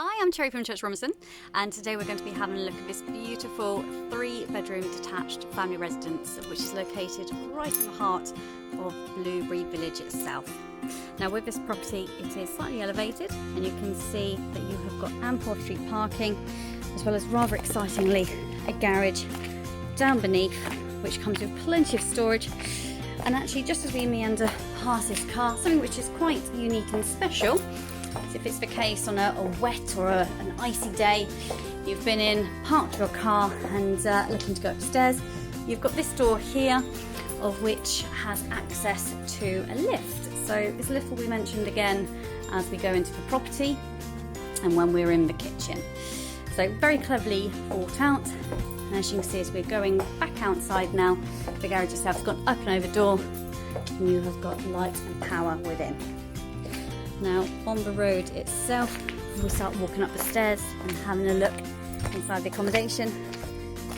Hi, I'm Terry from Church Robinson, and today we're going to be having a look at this beautiful 3-bedroom detached family residence, which is located right in the heart of Blueberry Village itself. Now with this property, it is slightly elevated, and you can see that you have got ample off-street parking, as well as rather excitingly a garage down beneath, which comes with plenty of storage. And actually, just as we meander past this car, something which is quite unique and special, so if it's the case on a wet or an icy day, you've been in, parked your car and looking to go upstairs, you've got this door here, of which has access to a lift. So this lift will be mentioned again as we go into the property and when we're in the kitchen. So very cleverly thought out. And as you can see, as we're going back outside now, the garage itself has gone up and over door, and you have got light and power within. Now on the road itself, we start walking up the stairs and having a look inside the accommodation.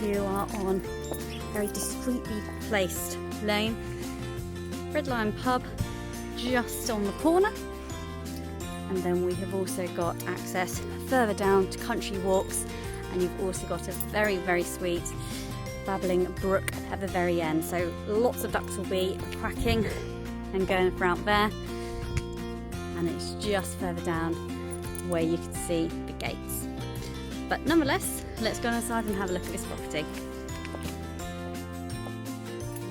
You are on a very discreetly placed lane. Red Lion pub just on the corner, and then we have also got access further down to country walks, and you've also got a very, very sweet babbling brook at the very end. So lots of ducks will be quacking and going for out there. And it's just further down where you can see the gates. But nonetheless, let's go inside and have a look at this property.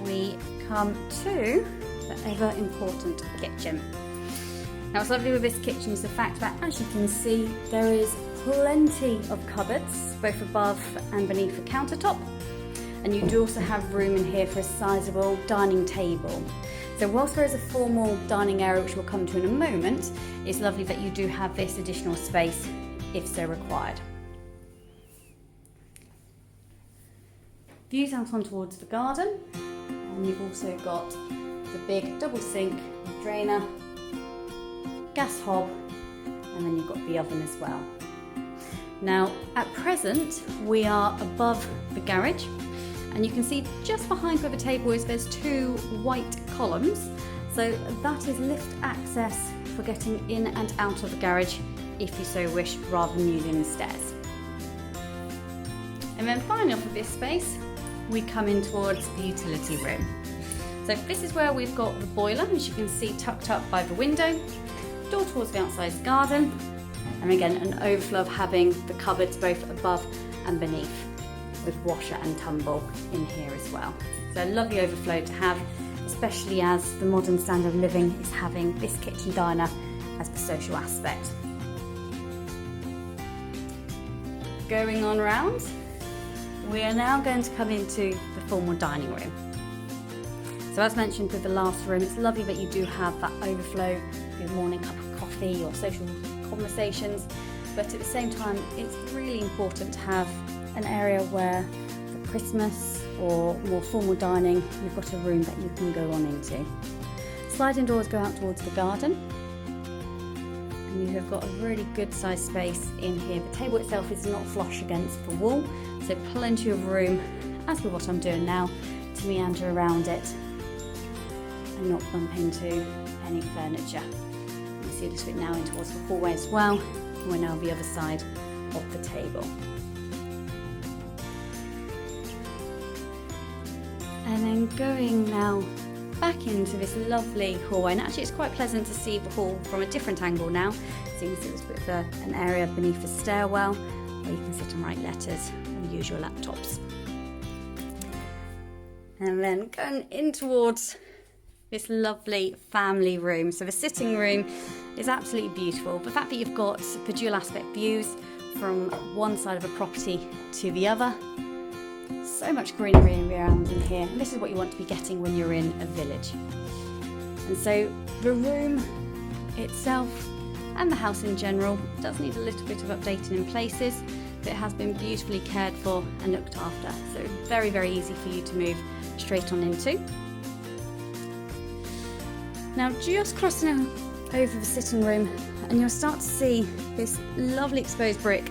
We come to the ever important kitchen. Now what's lovely with this kitchen is the fact that, as you can see, there is plenty of cupboards, both above and beneath the countertop. And you do also have room in here for a sizable dining table. So whilst there is a formal dining area, which we'll come to in a moment, it's lovely that you do have this additional space if so required. Views out on towards the garden, and you've also got the big double sink, drainer, gas hob, and then you've got the oven as well. Now at present we are above the garage, and you can see just behind where the table is, there's 2 white columns. So that is lift access for getting in and out of the garage if you so wish, rather than using the stairs. And then finally off of this space, we come in towards the utility room. So this is where we've got the boiler, as you can see, tucked up by the window, door towards the outside garden, and again an overflow of having the cupboards both above and beneath, with washer and tumble in here as well. So a lovely overflow to have, especially as the modern standard of living is having this kitchen diner as the social aspect. Going on round, we are now going to come into the formal dining room. So as mentioned with the last room, it's lovely that you do have that overflow for your morning cup of coffee or social conversations, but at the same time it's really important to have an area where for Christmas or more formal dining, you've got a room that you can go on into. Sliding doors go out towards the garden, and you have got a really good sized space in here. The table itself is not flush against the wall, so plenty of room, as with what I'm doing now, to meander around it and not bump into any furniture. You see a little bit now in towards the hallway as well, and we're now on the other side of the table. And then going now back into this lovely hallway, and actually it's quite pleasant to see the hall from a different angle now. So you can see there's a bit of an area beneath the stairwell where you can sit and write letters and use your laptops. And then going in towards this lovely family room. So the sitting room is absolutely beautiful. The fact that you've got the dual aspect views from one side of a property to the other. So much greenery around in here, and this is what you want to be getting when you're in a village. And so the room itself and the house in general does need a little bit of updating in places, but it has been beautifully cared for and looked after, so very, very easy for you to move straight on into. Now just crossing over the sitting room, and you'll start to see this lovely exposed brick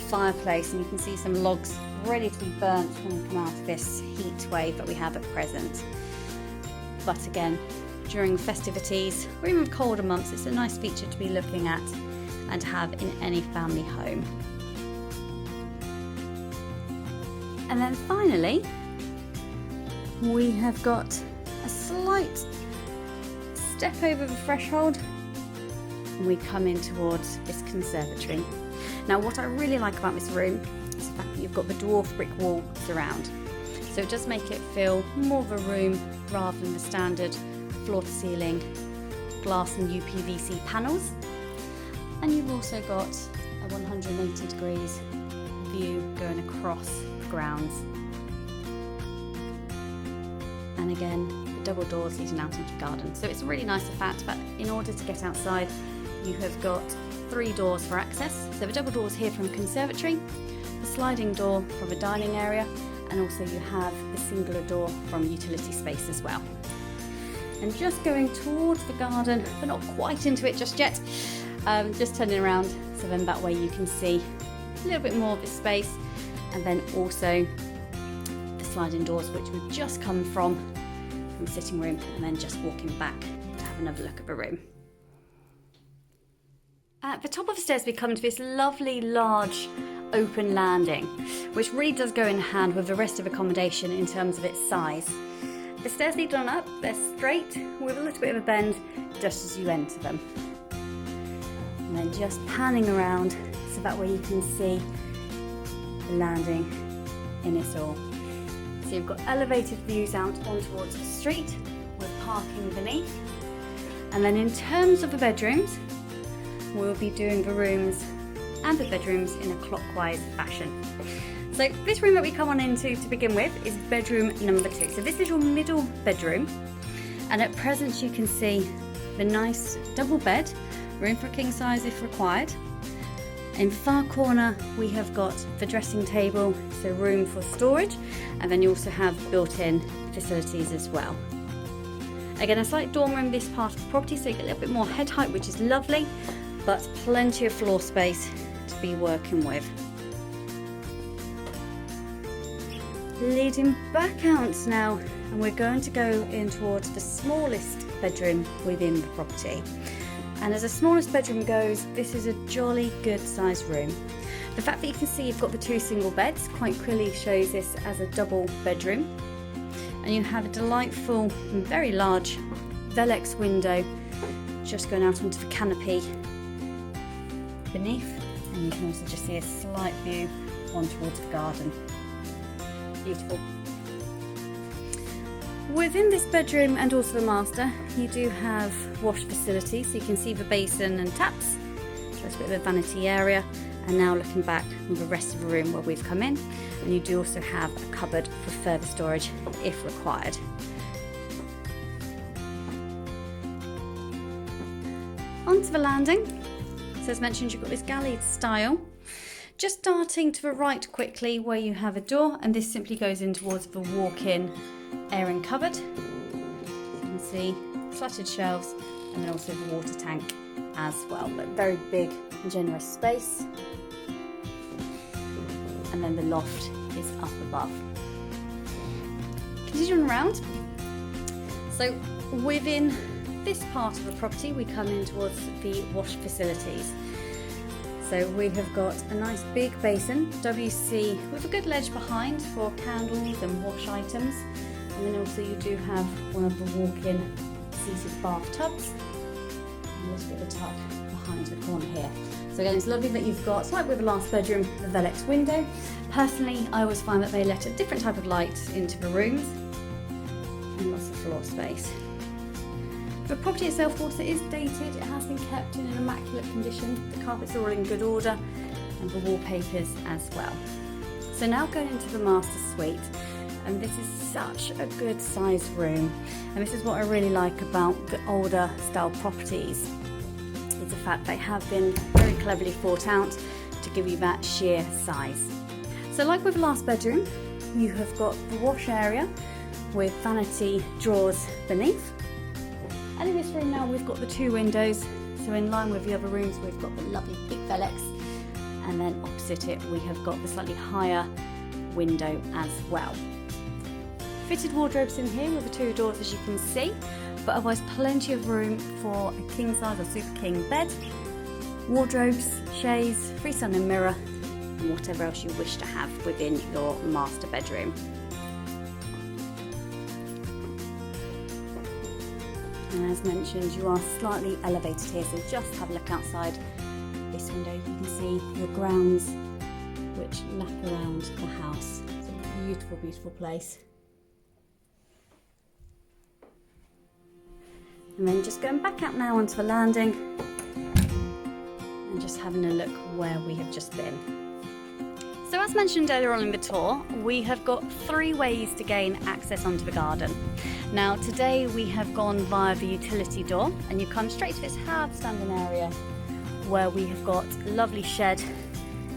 fireplace, and you can see some logs ready to be burnt when we come out of this heat wave that we have at present. But again, during festivities or even colder months, it's a nice feature to be looking at, and have in any family home. And then finally, we have got a slight step over the threshold and we come in towards this conservatory. Now what I really like about this room is the fact that you've got the dwarf brick wall surround. So it does make it feel more of a room rather than the standard floor to ceiling glass and UPVC panels. And you've also got a 180 degrees view going across the grounds. And again, the double doors leading out into the garden. So it's really nice the fact that in order to get outside, you have got 3 doors for access. So the double doors here from conservatory, the sliding door from the dining area, and also you have the singular door from utility space as well. And just going towards the garden, but not quite into it just yet, just turning around so then that way you can see a little bit more of this space, and then also the sliding doors which we've just come from the sitting room, and then just walking back to have another look at the room. At the top of the stairs we come to this lovely large open landing, which really does go in hand with the rest of accommodation in terms of its size. The stairs lead on up, they're straight with a little bit of a bend just as you enter them. And then just panning around so that way you can see the landing in it all. So you've got elevated views out on towards the street with parking beneath. And then in terms of the bedrooms, we'll be doing the rooms and the bedrooms in a clockwise fashion. So this room that we come on into to begin with is bedroom number 2. So this is your middle bedroom, and at present you can see the nice double bed, room for a king size if required. In the far corner we have got the dressing table, so room for storage, and then you also have built-in facilities as well. Again, a slight dormer in this part of the property, so you get a little bit more head height, which is lovely, but plenty of floor space to be working with. Leading back out now, and we're going to go in towards the smallest bedroom within the property. And as the smallest bedroom goes, this is a jolly good sized room. The fact that you can see you've got the 2 single beds quite clearly shows this as a double bedroom. And you have a delightful and very large Velux window just going out onto the canopy beneath, and you can also just see a slight view on towards the garden. Beautiful. Within this bedroom and also the master, you do have wash facilities, so you can see the basin and taps. So it's a bit of a vanity area. And now looking back with the rest of the room where we've come in, and you do also have a cupboard for further storage if required. Onto the landing. So as mentioned, you've got this gallery style. Just starting to the right quickly where you have a door, and this simply goes in towards the walk-in airing cupboard. You can see slotted shelves and then also the water tank as well, but very big and generous space. And then the loft is up above. Continuing around, so within this part of the property we come in towards the wash facilities. So we have got a nice big basin, WC, with a good ledge behind for candles and wash items. And then also you do have one of the walk-in seated bathtubs. And a little bit of a tub behind the corner here. So again, it's lovely that you've got, like with the last bedroom, the Velux window. Personally, I always find that they let a different type of light into the rooms, and lots of floor space. The property itself also is dated. It has been kept in an immaculate condition. The carpets are all in good order, and the wallpapers as well. So now going into the master suite, and this is such a good sized room, and this is what I really like about the older style properties, is the fact they have been very cleverly thought out to give you that sheer size. So like with the last bedroom, you have got the wash area with vanity drawers beneath. And in this room now we've got the 2 windows, so in line with the other rooms we've got the lovely big Velux, and then opposite it we have got the slightly higher window as well. Fitted wardrobes in here with the 2 doors as you can see, but otherwise plenty of room for a king size or super king bed, wardrobes, shades, freestanding mirror, and whatever else you wish to have within your master bedroom. And as mentioned, you are slightly elevated here, so just have a look outside this window. You can see your grounds which lap around the house. It's a beautiful, beautiful place. And then just going back out now onto the landing and just having a look where we have just been. So as mentioned earlier on in the tour, we have got 3 ways to gain access onto the garden. Now today we have gone via the utility door, and you come straight to this hard standing area where we have got a lovely shed,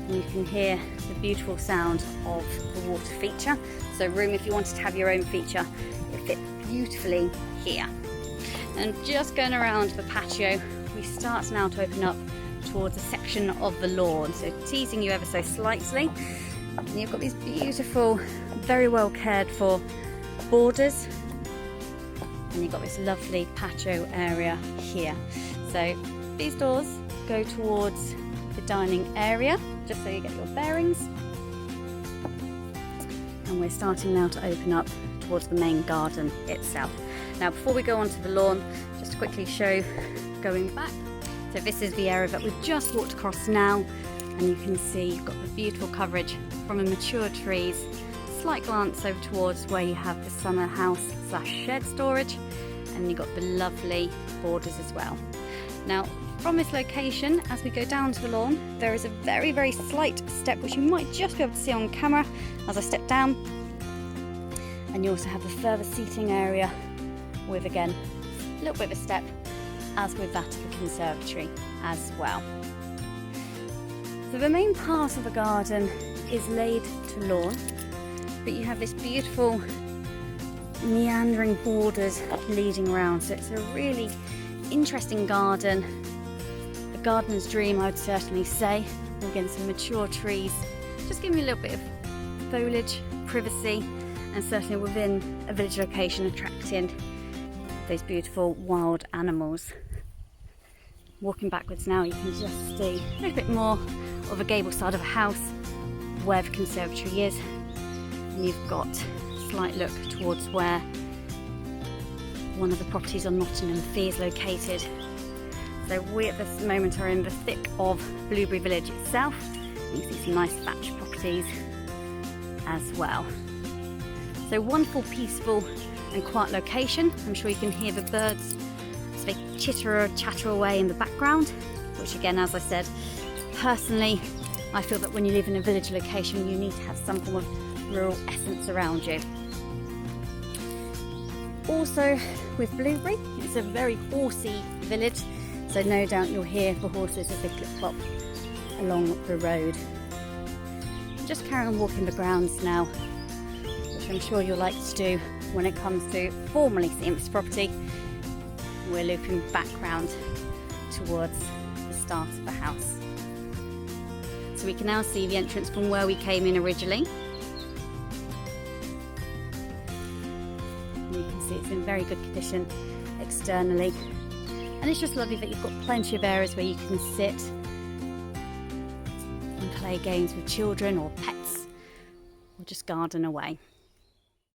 and you can hear the beautiful sound of the water feature. So room, if you wanted to have your own feature, it fit beautifully here. And just going around the patio, we start now to open up towards a section of the lawn, so teasing you ever so slightly. And you've got these beautiful, very well cared for borders, and you've got this lovely patio area here. So these doors go towards the dining area, just so you get your bearings. And we're starting now to open up towards the main garden itself. Now before we go onto the lawn, just to quickly show going back. So this is the area that we've just walked across now, and you can see you've got the beautiful coverage from the mature trees. Slight glance over towards where you have the summer house / shed storage, and you've got the lovely borders as well. Now from this location, as we go down to the lawn, there is a very, very slight step which you might just be able to see on camera as I step down. And you also have the further seating area with, again, a little bit of a step, as with that of the conservatory as well. So the main part of the garden is laid to lawn, but you have this beautiful meandering borders leading around, so it's a really interesting garden. A gardener's dream, I would certainly say. Again, some mature trees, just giving you a little bit of foliage, privacy, and certainly within a village location attracting those beautiful wild animals. Walking backwards now, you can just see a little bit more of a gable side of a house where the conservatory is, and you've got a slight look towards where one of the properties on Nottingham Fee is located. So we at this moment are in the thick of Blueberry Village itself. You can see some nice thatched properties as well. So wonderful, peaceful and quiet location. I'm sure you can hear the birds as they chatter away in the background, which again, as I said, personally, I feel that when you live in a village location, you need to have some form of rural essence around you. Also with Blueberry, it's a very horsey village, so no doubt you'll hear the horses as they clip-clop along the road. Just carry on walking the grounds now, which I'm sure you'll like to do when it comes to formally seeing this property. We're looping back round towards the start of the house. So we can now see the entrance from where we came in originally. And you can see it's in very good condition externally. And it's just lovely that you've got plenty of areas where you can sit and play games with children or pets, or just garden away.